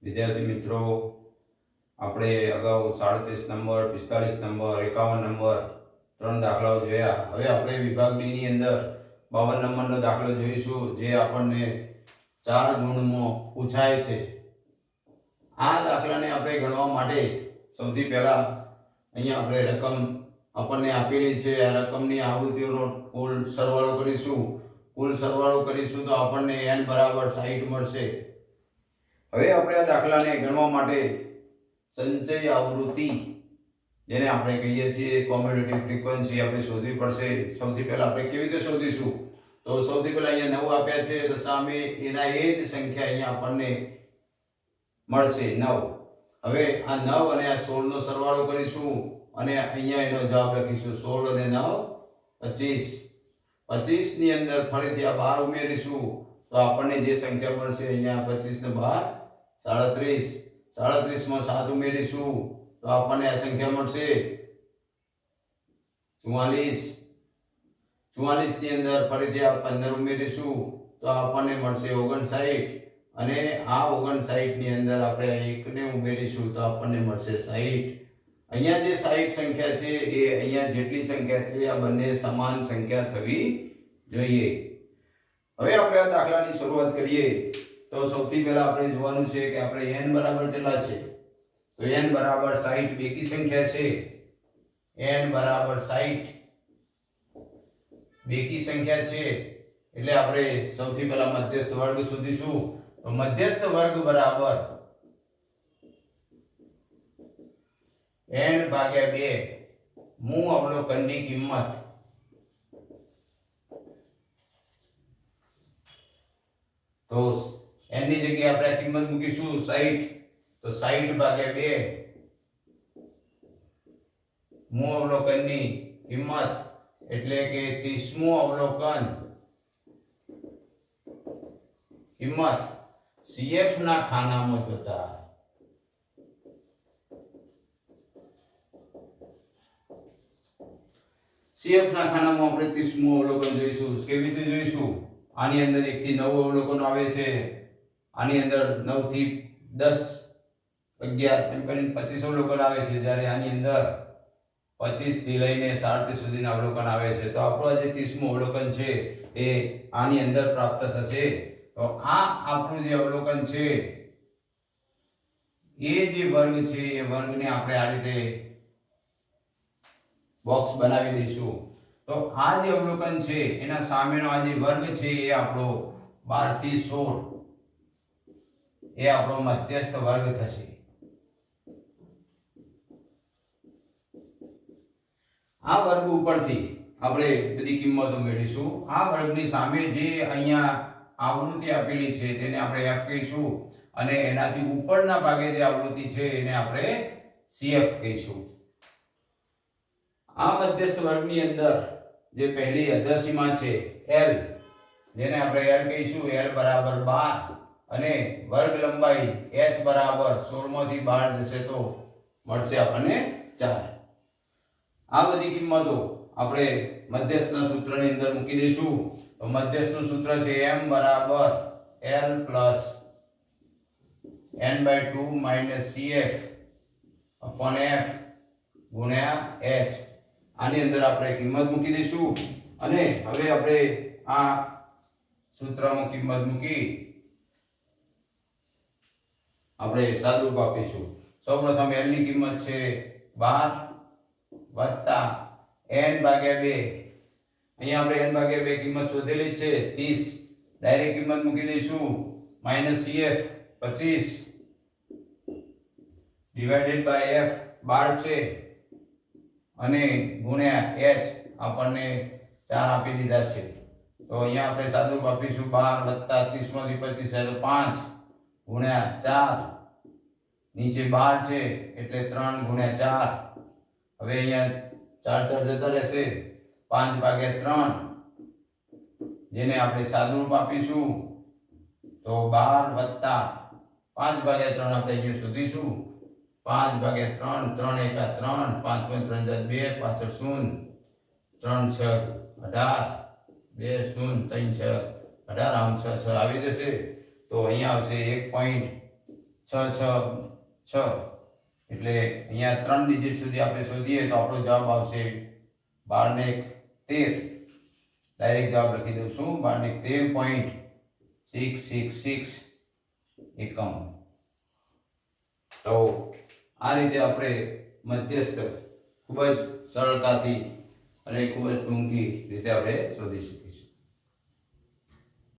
વિદ્યાર્થી મિત્રો, આપણે અગાઉ 37 નંબર, 45 નંબર, 51 નંબર ત્રણ દાખલાઓ જોયા. હવે આપણે વિભાગ ડી ની અંદર 52 નંબરનો દાખલો જોઈશું, જે આપણને 4 ગુણમાં પૂછાય છે. આ દાખલાને આપણે ગણવા માટે સૌથી પહેલા અહીંયા આપણે રકમ આપણને આપેલી છે. આ રકમની આવૃત્તિઓનો કુલ સરવાળો કરીશું. તો આપણને n બરાબર 60 મળશે. હવે આપણે આ દાખલાને ગણવા માટે સંચય આવૃત્તિ, જેને આપણે કહીએ છીએ કોમ્યુટેટિવ ફ્રીક્વન્સી, આપણે શોધવી પડશે. સૌથી પહેલા આપણે કેવી રીતે શોધીશું? તો સૌથી પહેલા અહીંયા 9 આપ્યા છે, તો સામે એના એ જ સંખ્યા અહીંયા આપણને મળશે 9. હવે આ 9 અને આ 16 નો સરવાળો કરીશું અને અહીંયા એનો જવાબ લખીશું. 16 અને 9 25. 25 ની અંદર ફરીથી આ 12 ઉમેરીશું તો આપણને જે સંખ્યા મળશે અહીંયા 25 ને 12 37. 37 માં 7 ઉમેરીશું તો આપણને આ સંખ્યા મળશે 44. 44 ની અંદર ફરીથી આ 15 ઉમેરીશું તો આપણને મળશે 59. અને આ 59 ની અંદર આપણે આ 1 ને ઉમેરીશું તો આપણને મળશે 60. અહીંયા જે 60 સંખ્યા છે એ અહીંયા જેટલી સંખ્યા છે આ બંને સમાન સંખ્યા થવી જોઈએ. હવે આપણે આ દાખલાની શરૂઆત કરીએ. તો સૌથી પહેલા આપણે જોવાનું છે કે આપણે n બરાબર કેટલા છે. તો n બરાબર 60 બેકી સંખ્યા છે. n બરાબર 60 બેકી સંખ્યા છે એટલે આપણે સૌથી પહેલા મધ્યસ્થ વર્ગ શોધીશું. તો મધ્યસ્થ વર્ગ બરાબર n ભાગ્યા 2 મૂળ અવલોકનની કિંમત. તો n ની જગ્યાએ આપણે કિંમત મૂકીશું 60. તો 60 ભાગ્યા 2 મૂળ અવલોકનની કિંમત એટલે કે 30મું અવલોકન કિંમત CF ના ખાનામાં જોતા. CF ના ખાનામાં આપણે 30મું અવલોકન જોઈશું. કેવી રીતે જોઈશું? આની અંદર 1 થી 9 અવલોકનો આવે છે. આની અંદર 9 થી 10 11 એમ કરીને 25 અવલોકન આવે છે. જ્યારે આની અંદર 25 થી લઈને 37 સુધીના અવલોકન આવે છે. તો આપણું આ જે 30મું અવલોકન છે એ આની અંદર પ્રાપ્ત થશે. તો આ આપણું જે અવલોકન છે એ જે વર્ગ છે એ વર્ગને આપણે આ રીતે બોક્સ બનાવી દઈશું. તો આ જે અવલોકન છે એના સામેનો આ જે વર્ગ છે એ આપણો 12 થી 16 એ આપણો મધ્યસ્થ વર્ગ થશે. આ વર્ગ ઉપરથી આપણે બધી કિંમતો મેળવીશું. આ વર્ગની સામે જે અહીંયા આવૃત્તિ આપેલી છે તેને આપણે f કહીશું અને એનાથી ઉપરના ભાગે જે આવૃત્તિ છે એને આપણે CF કહીશું. આ મધ્યસ્થ વર્ગની અંદર જે પહેલી અધસીમા છે L, જેને આપણે L કહીશું. L બરાબર 12 અને વર્ગ લંબાઈ h બરાબર 16 માંથી 12 જશે તો મળશે આપણને 4. આ બધી કિંમતો આપણે મધ્યસ્થના સૂત્રની અંદર મૂકી દઈશું. તો મધ્યસ્થનું સૂત્ર છે m બરાબર L plus n/2 minus CF upon f ગુણ્યા h. આની અંદર આપણે કિંમત મૂકી દઈશું અને હવે આપણે આ સૂત્રમાં કિંમત મૂકી આપણે સાદુરૂપ આપીશું. સૌપ્રથમ l ની કિંમત છે 12 વત્તા n ભાગ્યા 2. અહીંયા આપણે n ભાગ્યા 2 કિંમત શોધેલી છે 30. ડાયરેક્ટ કિંમત મૂકી દઈશું. Minus CF 25 divided by f 12 છે અને ગુણ્યા h આપણને 4 આપી દીધા છે. તો અહીંયા આપણે સાદુરૂપ આપીશું 12 વત્તા 30 માંથી 25 એટલે 5 ગુણ્યા 4. નીચે 12 છે એટલે 3 ગુણ્યા 4. હવે અહીંયા 4 4 જતા રહેશે. 5 ભાગ્યા 3 જેને આપણે સાદુરૂપ આપીશું. તો 12 વત્તા 5 ભાગ્યા 3 આપણે અહીંયા શોધીશું. 5 ભાગ્યા 3 3 એકા 3 5 3 2 પાછળ 0 3 6 18 2 0 3 6 18 આમ 6 6 આવી જશે. તો અહીંયા આવશે 1.6 6 6 6 એટલે અહીંયા 3 ડિજિટ સુધી આપણે શોધીએ તો આપણો જવાબ આવશે 12 ને 1 13. ડાયરેક્ટ જવાબ લખી દઉં છું 12 ને 13.666 એકમ. તો આ રીતે આપણે મધ્યસ્થ ખૂબ જ સરળતાથી અને ખૂબ જ ટૂંકી રીતે આપણે શોધી શકીશું.